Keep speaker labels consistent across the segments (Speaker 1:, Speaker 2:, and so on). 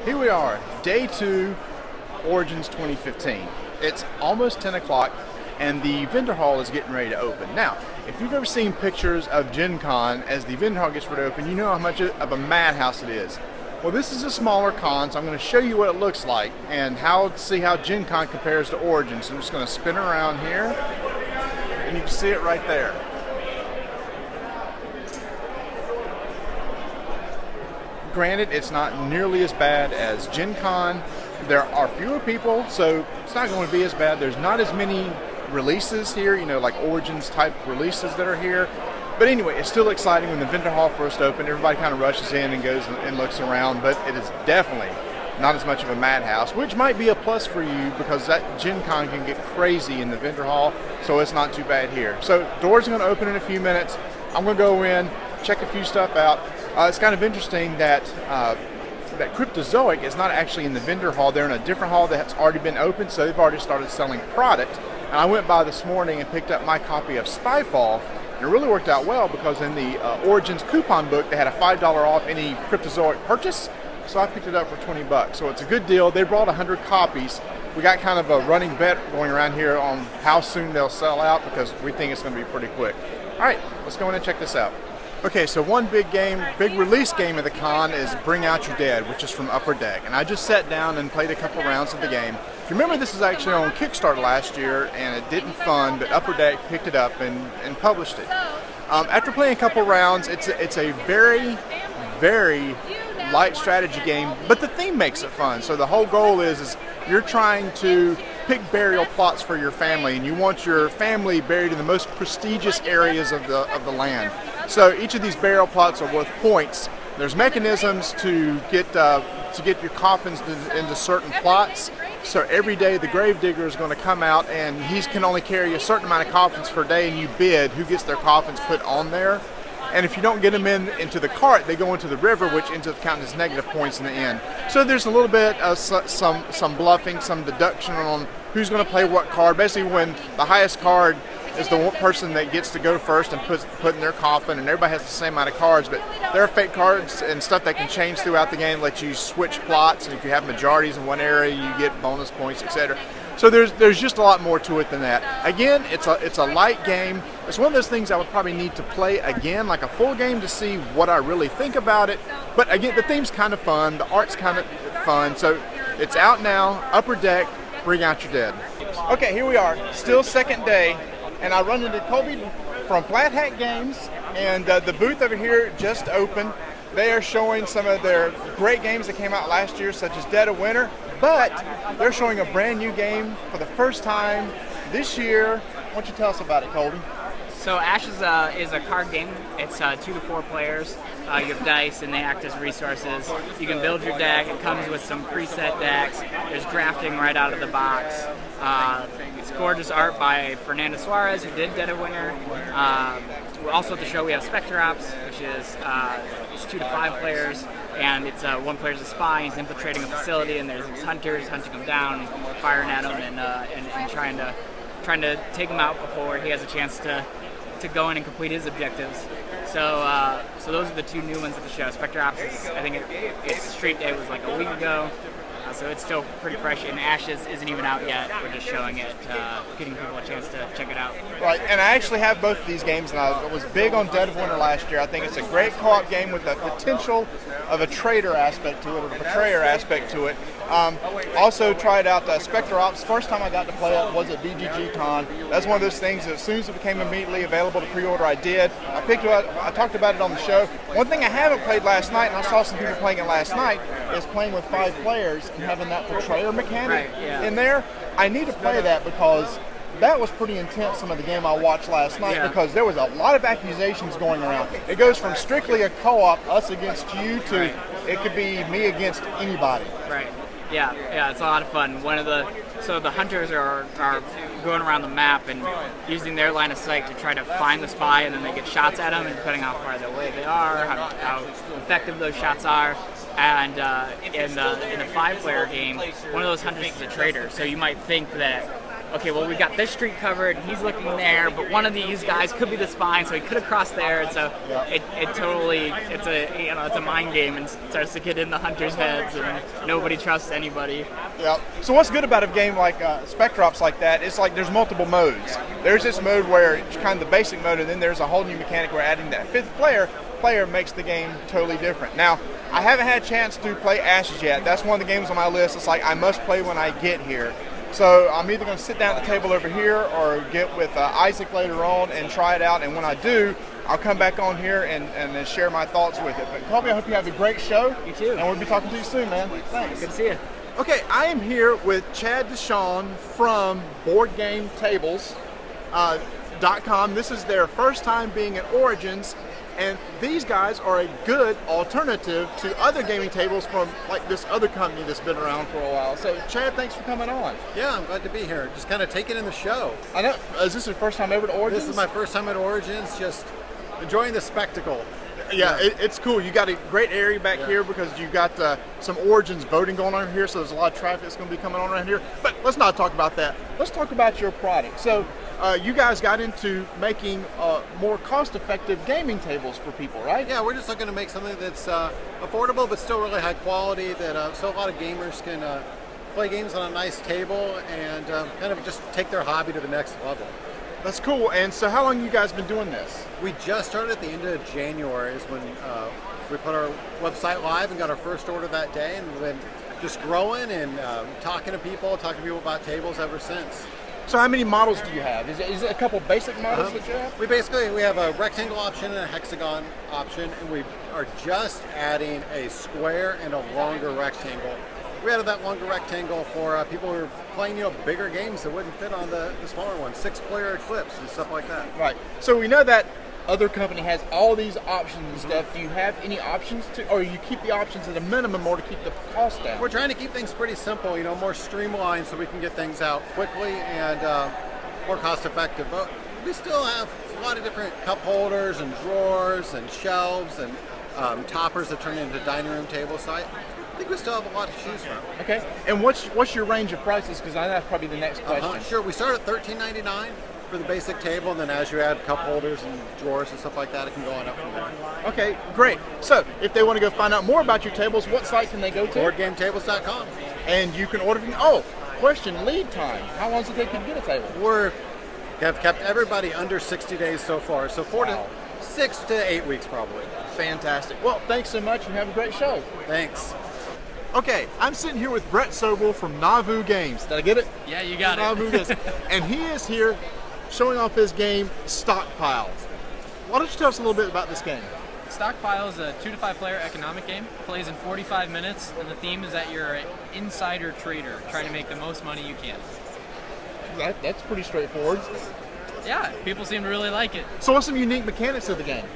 Speaker 1: Here we are, day 2, Origins 2015. It's almost 10 o'clock and the vendor hall is getting ready to open. Now, if you've ever seen pictures of Gen Con as the vendor hall gets ready to open, you know how much of a madhouse it is. Well, this is a smaller con, so I'm going to show you what it looks like and see how Gen Con compares to Origins. So I'm just going to spin around here and you can see it right there. Granted, it's not nearly as bad as Gen Con. There are fewer people, so it's not going to be as bad. There's not as many releases here, you know, like Origins type releases that are here. But anyway, it's still exciting when the vendor hall first opened. Everybody kind of rushes in and goes and looks around, but it is definitely not as much of a madhouse, which might be a plus for you because that Gen Con can get crazy in the vendor hall, so it's not too bad here. So doors are going to open in a few minutes. I'm going to go in, check a few stuff out. It's kind of interesting that that Cryptozoic is not actually in the vendor hall. They're in a different hall that's already been opened, so they've already started selling product. And I went by this morning and picked up my copy of Spyfall. And it really worked out well because in the Origins coupon book, they had a $5 off any Cryptozoic purchase. So I picked it up for 20 bucks. So it's a good deal. They brought 100 copies. We got kind of a running bet going around here on how soon they'll sell out because we think it's going to be pretty quick. All right, let's go in and check this out. Okay, so one big release game of the con is Bring Out Your Dead, which is from Upper Deck. And I just sat down and played a couple rounds of the game. If you remember, this was actually on Kickstarter last year, and it didn't fund, but Upper Deck picked it up and published it. After playing a couple rounds, it's a very, very light strategy game, but the theme makes it fun. So the whole goal is you're trying to pick burial plots for your family, and you want your family buried in the most prestigious areas of the land. So each of these burial plots are worth points. There's mechanisms to get your coffins into certain plots. So every day the gravedigger is going to come out and he can only carry a certain amount of coffins per day, and you bid who gets their coffins put on there. And if you don't get them into the cart, they go into the river, which ends up counting as negative points in the end. So there's a little bit of some bluffing, some deduction on who's going to play what card. Basically, when the highest card is the one person that gets to go first and put in their coffin, and everybody has the same amount of cards, but there are fake cards and stuff that can change throughout the game, let you switch plots, and if you have majorities in one area, you get bonus points, etc. So there's just a lot more to it than that. Again, it's a light game. It's one of those things I would probably need to play again, like a full game, to see what I really think about it. But again, the theme's kind of fun, the art's kind of fun, so it's out now. Upper Deck, Bring Out Your Dead. Okay, here we are, still second day. And I run into Colby from Plaid Hat Games, and the booth over here just opened. They are showing some of their great games that came out last year, such as Dead of Winter, but they're showing a brand new game for the first time this year. Why don't you tell us about it, Colby?
Speaker 2: So Ash is a card game. It's 2 to 4 players. You have dice and they act as resources. You can build your deck. It comes with some preset decks. There's drafting right out of the box. It's gorgeous art by Fernando Suarez, who did Dead of Winter. Also at the show we have Spectre Ops, which is it's 2 to 5 players, and it's one player's a spy. He's infiltrating a facility, and there's these hunters hunting him down, firing at him, and trying to take him out before he has a chance to go in and complete his objectives. So those are the 2 new ones at the show. Spectre Ops is, I think its street day was like a week ago, so it's still pretty fresh, and Ashes isn't even out yet. We're just showing it, giving people a chance to check it out.
Speaker 1: Right, and I actually have both of these games, and I was big on Dead of Winter last year. I think it's a great co-op game with the potential of a trader aspect to it, or a betrayer aspect to it. Also tried out Spectre Ops. First time I got to play it was at BGG Con. That's one of those things that as soon as it became immediately available to pre-order, I did. I picked it up, I talked about it on the show. One thing I haven't played last night, and I saw some people playing it last night, is playing with 5 players and having that betrayer mechanic in there. I need to play that because that was pretty intense, some of the game I watched last night, because there was a lot of accusations going around. It goes from strictly a co-op, us against you, to it could be me against anybody.
Speaker 2: Right. Yeah, it's a lot of fun. So the hunters are going around the map and using their line of sight to try to find the spy, and then they get shots at them, and depending on how far away they are, how effective those shots are. And in the 5-player game, one of those hunters is a traitor. So you might think that okay, well, we got this street covered, he's looking there, but one of these guys could be the spine, so he could have crossed there, and so it totally, it's a mind game, and starts to get in the hunters' heads, and nobody trusts anybody.
Speaker 1: Yeah. So what's good about a game like Spectrops like that, it's like there's multiple modes. There's this mode where it's kind of the basic mode, and then there's a whole new mechanic where adding that fifth player makes the game totally different. Now, I haven't had a chance to play Ashes yet. That's one of the games on my list. It's like I must play when I get here. So I'm either going to sit down at the table over here or get with Isaac later on and try it out. And when I do, I'll come back on here and then share my thoughts with it. But Colby, I hope you have a great show.
Speaker 2: You too.
Speaker 1: And we'll be talking to you soon, man. Thanks.
Speaker 2: Good to see you.
Speaker 1: Okay, I am here with Chad Deshawn from BoardgameTables.com. This is their first time being at Origins. And these guys are a good alternative to other gaming tables from like this other company that's been around for a while. So Chad, thanks for coming on.
Speaker 3: Yeah, I'm glad to be here. Just kind of taking in the show.
Speaker 1: I know. Is this your first time ever to Origins?
Speaker 3: This is my first time at Origins, just enjoying the spectacle.
Speaker 1: Yeah, it's cool. You got a great area back here because you got some Origins voting going on here, so there's a lot of traffic that's going to be coming on around here. But let's not talk about that. Let's talk about your product. So you guys got into making more cost-effective gaming tables for people, right?
Speaker 3: Yeah, we're just looking to make something that's affordable but still really high quality, that so a lot of gamers can play games on a nice table and kind of just take their hobby to the next level.
Speaker 1: That's cool. And so how long have you guys been doing this?
Speaker 3: We just started at the end of January is when we put our website live and got our first order that day, and we've been just growing and talking to people about tables ever since.
Speaker 1: So how many models do you have? Is it a couple basic models that you have?
Speaker 3: We have a rectangle option and a hexagon option, and we are just adding a square and a longer rectangle. We added that longer rectangle for people who are playing, bigger games that wouldn't fit on the smaller ones, 6-player Eclipse and stuff like that.
Speaker 1: Right. So we know that other company has all these options and stuff. Do you have any options or you keep the options at a minimum or to keep the cost down?
Speaker 3: We're trying to keep things pretty simple, more streamlined so we can get things out quickly and more cost effective. But we still have a lot of different cup holders and drawers and shelves and toppers that turn into dining room tables. So I think we still have a lot to choose from.
Speaker 1: Okay. And what's your range of prices? Because I know that's probably the next question.
Speaker 3: Sure. We start at $13.99 for the basic table, and then as you add cup holders and drawers and stuff like that, it can go on up from there.
Speaker 1: Okay, great. So if they want to go find out more about your tables, what site can they go to?
Speaker 3: BoardgameTables.com.
Speaker 1: And you can order from. Question: lead time. How long does it take you to get a table?
Speaker 3: We have kept everybody under 60 days so far, so 6 to 8 weeks probably.
Speaker 1: Fantastic. Well, thanks so much, and have a great show.
Speaker 3: Thanks.
Speaker 1: Okay, I'm sitting here with Brett Sobel from Nauvoo Games. Did I get it?
Speaker 4: Yeah, you got
Speaker 1: Nauvoo Games. And he is here showing off his game, Stockpile. Why don't you tell us a little bit about this game?
Speaker 4: Stockpile is a 2 to 5 player economic game. Plays in 45 minutes, and the theme is that you're an insider trader trying to make the most money you can.
Speaker 1: That's pretty straightforward.
Speaker 4: Yeah, people seem to really like it.
Speaker 1: So what's some unique mechanics of the game?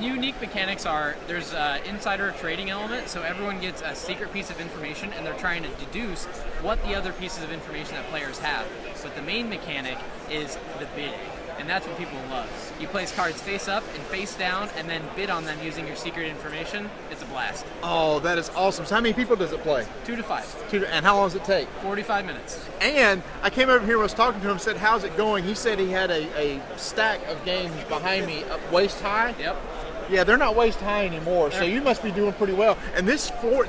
Speaker 4: Unique mechanics are, there's an insider trading element, so everyone gets a secret piece of information and they're trying to deduce what the other pieces of information that players have. But the main mechanic is the bidding, and that's what people love. You place cards face up and face down and then bid on them using your secret information. It's a blast.
Speaker 1: Oh, that is awesome. So how many people does it play?
Speaker 4: 2 to 5.
Speaker 1: And how long does it take?
Speaker 4: 45 minutes.
Speaker 1: And I came over here and was talking to him, said, how's it going? He said he had a stack of games behind me up waist high.
Speaker 4: Yep.
Speaker 1: Yeah, they're not waist high anymore, so you must be doing pretty well. And the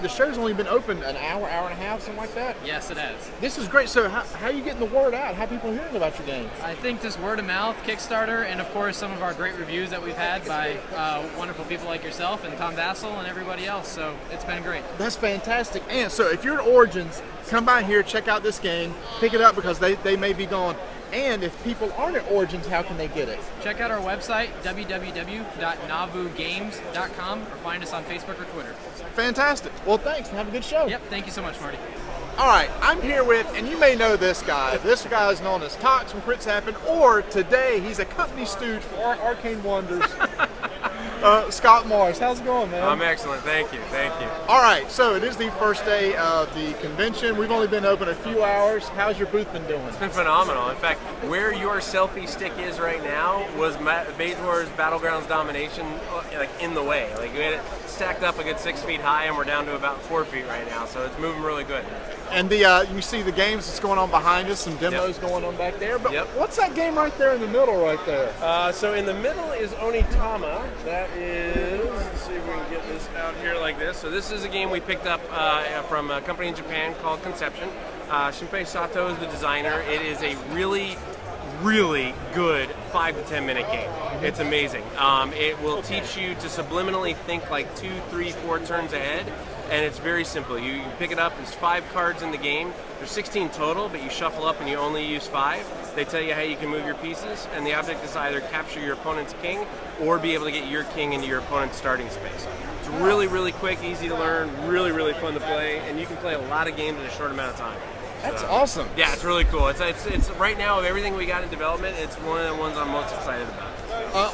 Speaker 1: show's only been open an hour and a half, something like that?
Speaker 4: Yes, it has.
Speaker 1: This is great. So how are you getting the word out? How are people hearing about your games?
Speaker 4: I think just word of mouth, Kickstarter, and of course some of our great reviews that we've had by wonderful people like yourself and Tom Vassell and everybody else, so it's been great.
Speaker 1: That's fantastic. And so if you're at Origins, come by here, check out this game, pick it up because they may be gone. And if people aren't at Origins, how can they get it?
Speaker 4: Check out our website, www.nauvoogames.com, or find us on Facebook or Twitter.
Speaker 1: Fantastic. Well, thanks, and have a good show.
Speaker 4: Yep, thank you so much, Marty.
Speaker 1: All right, I'm here with, and you may know this guy. This guy is known as Tox from Crits Happen, or today he's a company stooge for Arcane Wonders. Scott Morris, how's it going, man?
Speaker 5: I'm excellent, thank you, thank you.
Speaker 1: All right, so it is the first day of the convention. We've only been open a few hours. How's your booth been doing?
Speaker 5: It's been phenomenal. In fact, where your selfie stick is right now was Mage Wars Battlegrounds Domination, like in the way. Like we had it stacked up a good 6 feet high, and we're down to about 4 feet right now. So it's moving really good.
Speaker 1: And the you see the games that's going on behind us, some demos going on back there. But what's that game right there in the middle, right there?
Speaker 5: So in the middle is Onitama. That is, let's see if we can get this out here like this. So this is a game we picked up from a company in Japan called Conception. Shinpei Sato is the designer. It is a really good 5 to 10 minute game. It's amazing. It will teach you to subliminally think like 2, 3, 4 turns ahead, and it's very simple. You pick it up, there's 5 cards in the game. There's 16 total, but you shuffle up and you only use 5. They tell you how you can move your pieces, and the object is either capture your opponent's king or be able to get your king into your opponent's starting space. It's really quick, easy to learn, really fun to play, and you can play a lot of games in a short amount of time.
Speaker 1: That's awesome.
Speaker 5: Yeah, it's really cool. It's right now of everything we got in development, it's one of the ones I'm most excited about.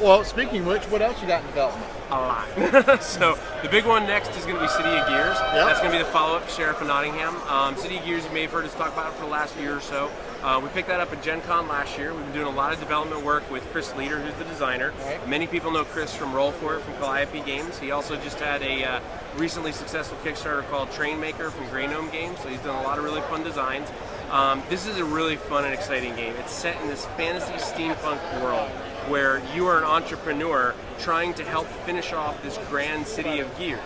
Speaker 1: Well, speaking of which, what else you got in development?
Speaker 5: A lot. So the big one next is going to be City of Gears.
Speaker 1: Yep.
Speaker 5: That's going to be the follow-up to Sheriff of Nottingham. City of Gears, you may have heard us talk about it for the last year or so. We picked that up at Gen Con last year. We've been doing a lot of development work with Chris Leader, who's the designer. Right. Many people know Chris from Roll For It from Calliope Games. He also just had a recently successful Kickstarter called Trainmaker from Grey Gnome Games, so he's done a lot of really fun designs. This is a really fun and exciting game. It's set in this fantasy steampunk world where you are an entrepreneur trying to help finish off this grand city of gears.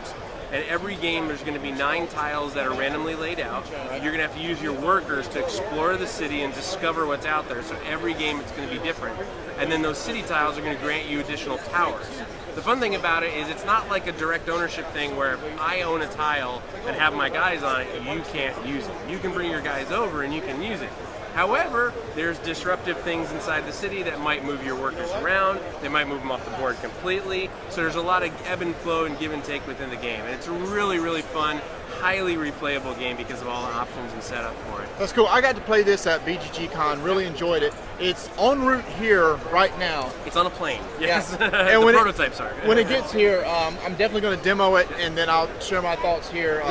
Speaker 5: And every game there's going to be 9 tiles that are randomly laid out. You're going to have to use your workers to explore the city and discover what's out there. So every game it's going to be different. And then those city tiles are going to grant you additional towers. The fun thing about it is it's not like a direct ownership thing where if I own a tile and have my guys on it, you can't use it. You can bring your guys over and you can use it. However, there's disruptive things inside the city that might move your workers around, they might move them off the board completely, so there's a lot of ebb and flow and give and take within the game. And it's a really fun, highly replayable game because of all the options and setup for it.
Speaker 1: That's cool. I got to play this at BGG Con, really enjoyed it. It's en route here right now.
Speaker 5: It's on a plane, yes.
Speaker 1: Yeah.
Speaker 5: And
Speaker 1: the
Speaker 5: prototypes are.
Speaker 1: When it gets here, I'm definitely going to demo it, and then I'll share my thoughts here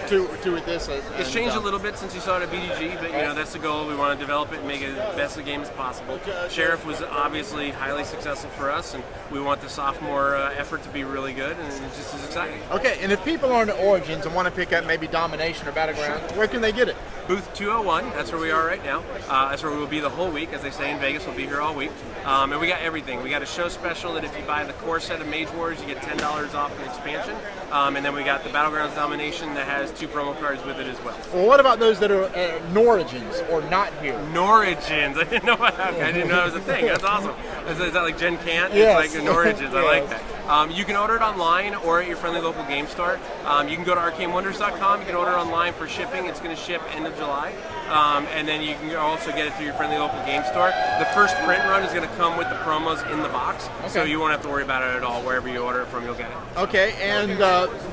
Speaker 1: to this.
Speaker 5: It's changed a little bit since you saw it at BGG, but you know that's the goal. We want to develop it and make it the best of the game as possible. Sheriff was obviously highly successful for us, and we want the sophomore effort to be really good, and it's just as exciting.
Speaker 1: Okay, and if people are in the Origins and want to pick up maybe Domination or Battlegrounds, where can they get it?
Speaker 5: Booth 201, that's where we are right now. That's where we will be the whole week. As they say in Vegas, we'll be here all week. And we got everything. We got a show special that if you buy the core set of Mage Wars, you get $10 off an expansion. And then we got the Battlegrounds Domination that has 2 promo cards with it as well.
Speaker 1: Well, what about those that are Norigins or not here?
Speaker 5: Norigins. I didn't know that was a thing. That's awesome. Is that like Gen Can't?
Speaker 1: Yes.
Speaker 5: It's like Norigins. I like that. You can order it online or at your friendly local game store. You can go to ArcaneWonders.com. You can order it online for shipping. It's going to ship end of July. And then you can also get it through your friendly local game store. The first print run is going to come with the promos in the box, so you won't have to worry about it at all. Wherever you order it from, you'll get it.
Speaker 1: Okay, and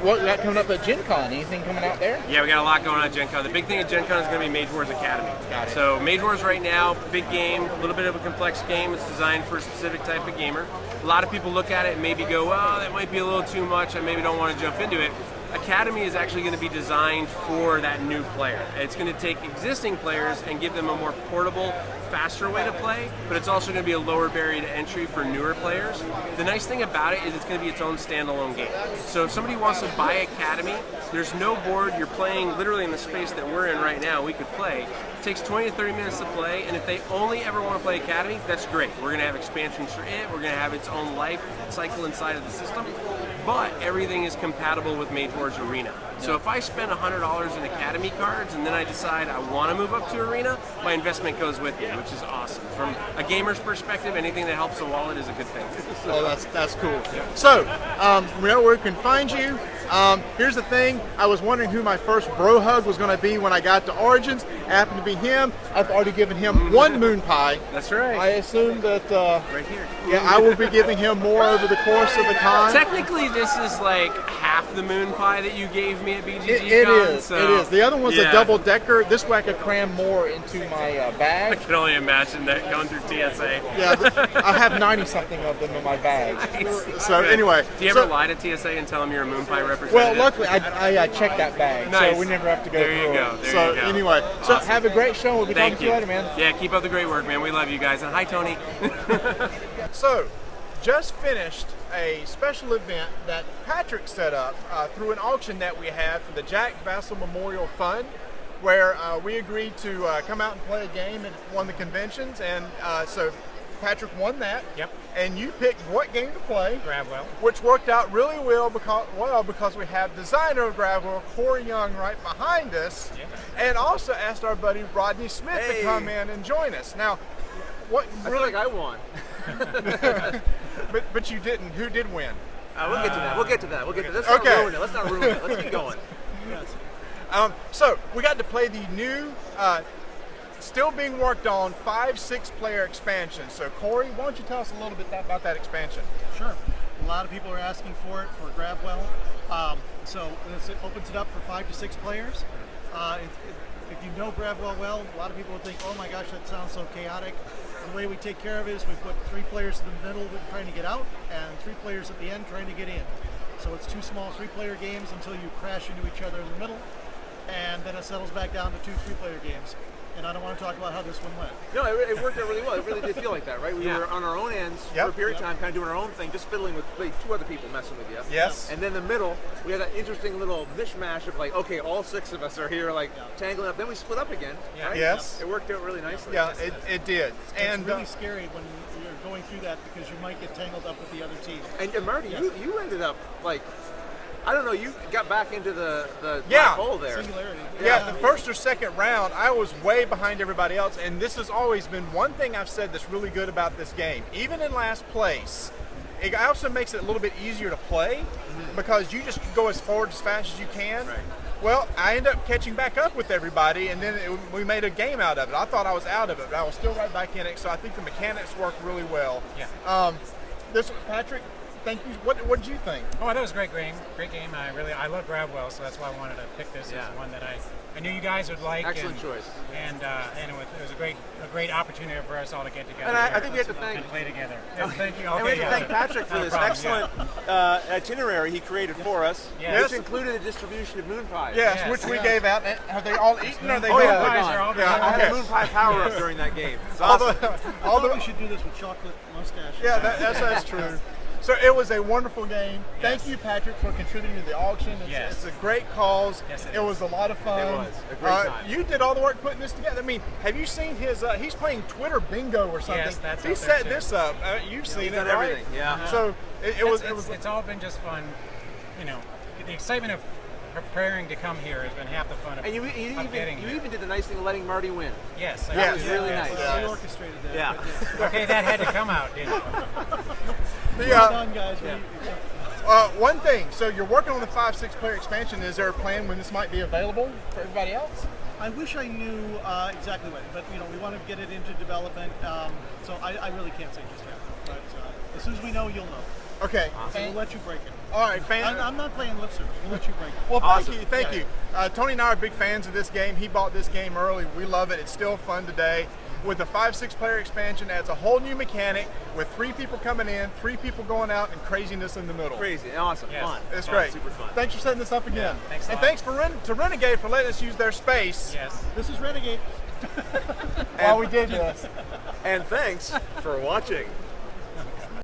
Speaker 1: what got coming up at Gen Con? Anything coming out there?
Speaker 5: Yeah, we got a lot going on at Gen Con. The big thing at Gen Con is going to be Mage Wars Academy.
Speaker 1: Got it.
Speaker 5: So Mage Wars right now, big game, a little bit of a complex game. It's designed for a specific type of gamer. A lot of people look at it and maybe go, well, that might be a little too much. I maybe don't want to jump into it. Academy is actually going to be designed for that new player. It's going to take existing players and give them a more portable, faster way to play, but it's also going to be a lower barrier to entry for newer players. The nice thing about it is it's going to be its own standalone game. So if somebody wants to buy Academy, there's no board. You're playing literally in the space that we're in right now. We could play. It takes 20 to 30 minutes to play, and if they only ever want to play Academy, that's great. We're going to have expansions for it. We're going to have its own life cycle inside of the system. But everything is compatible with Mage Wars Arena. So if I spend $100 in Academy cards and then I decide I want to move up to Arena, my investment goes with me, which is awesome. From a gamer's perspective, anything that helps the wallet is a good thing.
Speaker 1: Oh, that's cool. So, we know where we can find you. Here's the thing. I was wondering who my first bro hug was going to be when I got to Origins. It happened to be him. I've already given him one moon pie.
Speaker 5: That's right.
Speaker 1: I assume that
Speaker 5: right here.
Speaker 1: yeah, I will be giving him more over the course of the con.
Speaker 5: Technically, this is like half the moon pie that you gave me at BGG
Speaker 1: It
Speaker 5: Con,
Speaker 1: is.
Speaker 5: so,
Speaker 1: It is. The other one's
Speaker 5: yeah.
Speaker 1: a double decker. This way I could cram more into my
Speaker 5: I
Speaker 1: bag.
Speaker 5: can only imagine that going through TSA.
Speaker 1: Yeah, I have 90 something of them in my bag.
Speaker 5: Nice.
Speaker 1: So anyway,
Speaker 5: Do you ever lie to TSA and tell them you're a moon pie representative?
Speaker 1: well, luckily I checked that bag,
Speaker 5: Nice.
Speaker 1: so we never have to go
Speaker 5: There
Speaker 1: through
Speaker 5: you go.
Speaker 1: it.
Speaker 5: There
Speaker 1: So
Speaker 5: you go.
Speaker 1: anyway, so
Speaker 5: Awesome.
Speaker 1: have a great show. We'll be
Speaker 5: Thank
Speaker 1: talking to you later, man.
Speaker 5: Yeah, keep up the great work, man. We love you guys. And hi, Tony.
Speaker 1: So, just finished a special event that Patrick set up through an auction that we had for the Jack Vassal Memorial Fund, where we agreed to come out and play a game at one of the conventions, and so Patrick won that.
Speaker 6: Yep.
Speaker 1: And you picked what game to play,
Speaker 6: Grabwell.
Speaker 1: which worked out really well because we have designer of Gravwell, Corey Young, right behind us,
Speaker 6: Yeah.
Speaker 1: and also asked our buddy Rodney Smith to come in and join us. Now, what
Speaker 7: I
Speaker 1: really?
Speaker 7: feel like I won.
Speaker 1: but you didn't. Who did win?
Speaker 7: We'll get to that. We'll get to that. We'll get to that. Let's
Speaker 1: Okay.
Speaker 7: not ruin it. Let's not ruin it. Let's keep going.
Speaker 1: So we got to play the new, still being worked on 5-6 player expansion. So Corey, why don't you tell us a little bit about that expansion?
Speaker 8: Sure. A lot of people are asking for it for Gravwell. So this opens it up for 5 to 6 players. If you know Gravwell well, a lot of people will think, oh my gosh, that sounds so chaotic. The way we take care of it is we put 3 players in the middle trying to get out and 3 players at the end trying to get in. So it's 2 small 3-player games until you crash into each other in the middle, and then it settles back down to 2 3-player games. And I don't want to talk about how this one went.
Speaker 7: No, it worked out really well. It really did feel like that, right? We were on our own ends for a period of time, kind of doing our own thing, just fiddling with 2 other people messing with you.
Speaker 1: Yes.
Speaker 7: And then the middle, we had that interesting little mishmash of like, okay, all 6 of us are here, like tangling up. Then we split up again.
Speaker 6: Yeah.
Speaker 7: Right?
Speaker 1: Yes.
Speaker 7: It worked out really nicely.
Speaker 1: Yeah, it did. And
Speaker 8: It's really scary when you're going through that because you might get tangled up with the other team.
Speaker 7: And Marty, you ended up like, I don't know, you got back into the
Speaker 1: Yeah.
Speaker 7: black hole there.
Speaker 8: Singularity.
Speaker 1: yeah, the first or second round, I was way behind everybody else, and this has always been one thing I've said that's really good about this game. Even in last place, it also makes it a little bit easier to play because you just go as forward as fast as you can.
Speaker 7: Right.
Speaker 1: Well, I ended up catching back up with everybody, and then we made a game out of it. I thought I was out of it, but I was still right back in it, so I think the mechanics work really well.
Speaker 6: Yeah.
Speaker 1: This, Patrick, thank you. What did you think?
Speaker 6: Oh, I thought it was a great game. Great game. I love Grabwell, so that's why I wanted to pick this
Speaker 7: Yeah.
Speaker 6: as one that I knew you guys would like.
Speaker 7: Excellent choice.
Speaker 6: And it was a great opportunity for us all to get together.
Speaker 7: And I
Speaker 6: here
Speaker 7: think we have to
Speaker 6: and
Speaker 7: thank-
Speaker 6: play together. Yeah, thank you.
Speaker 7: And we have
Speaker 6: Okay,
Speaker 7: to thank Patrick for
Speaker 6: No
Speaker 7: this
Speaker 6: problem,
Speaker 7: excellent itinerary he created for us,
Speaker 6: Yes.
Speaker 7: which included a distribution of moon pies.
Speaker 1: Yes,
Speaker 6: Yes.
Speaker 1: which we gave out. Have they all eaten? Or are they
Speaker 7: Oh, yeah,
Speaker 1: gone?
Speaker 7: they're
Speaker 6: Pies
Speaker 7: gone.
Speaker 6: are all
Speaker 1: Yeah,
Speaker 6: gone.
Speaker 7: I had
Speaker 1: okay.
Speaker 7: a moon pie power up during that game. It's
Speaker 1: All
Speaker 7: awesome.
Speaker 1: the,
Speaker 8: I
Speaker 1: all
Speaker 8: thought
Speaker 1: the,
Speaker 8: we should do this with chocolate mustache.
Speaker 1: yeah, that's true. So it was a wonderful game. Thank you, Patrick, for contributing to the auction. It's a great cause.
Speaker 6: Yes, it
Speaker 1: it was a lot of fun.
Speaker 7: It was a great time.
Speaker 1: You did all the work putting this together. I mean, have you seen his? He's playing Twitter bingo or something.
Speaker 6: Yes, that's
Speaker 1: he
Speaker 6: out there,
Speaker 1: set
Speaker 6: too.
Speaker 1: this up. You've seen
Speaker 7: He's
Speaker 1: it,
Speaker 7: done
Speaker 1: right?
Speaker 7: everything, yeah.
Speaker 1: So it was.
Speaker 6: It's all been just fun. You know, the excitement of preparing to come here has been half the fun of,
Speaker 7: And you
Speaker 6: of getting here.
Speaker 7: even did the nice thing of letting Marty win.
Speaker 6: Yes,
Speaker 1: Yes.
Speaker 7: was really nice.
Speaker 8: We orchestrated that.
Speaker 7: Yeah.
Speaker 8: but yes.
Speaker 6: Okay, that had to come out, didn't it?
Speaker 8: Well done, guys.
Speaker 1: One thing. So you're working on the 5-6 player expansion. Is there a plan when this might be available for everybody else?
Speaker 8: I wish I knew exactly when, but we want to get it into development. So I really can't say just yet. But as soon as we know, you'll know.
Speaker 1: Okay.
Speaker 8: So we'll let you break it.
Speaker 1: All right, fans.
Speaker 8: I'm not playing lip service. We'll let you break it.
Speaker 1: Well,
Speaker 7: Awesome.
Speaker 1: thank you. Tony and I are big fans of this game. He bought this game early. We love it. It's still fun today. With the 5-6 player expansion, adds a whole new mechanic with 3 people coming in, 3 people going out, and craziness in the middle.
Speaker 7: Crazy, awesome,
Speaker 6: Yes.
Speaker 7: fun.
Speaker 1: It's
Speaker 7: Fun,
Speaker 1: great.
Speaker 7: super fun.
Speaker 1: Thanks for setting this up again.
Speaker 6: Thanks a
Speaker 1: and
Speaker 6: lot.
Speaker 1: thanks to Renegade for letting us use their space
Speaker 6: Yes.
Speaker 8: This is Renegade.
Speaker 1: while we did this.
Speaker 7: And thanks for watching.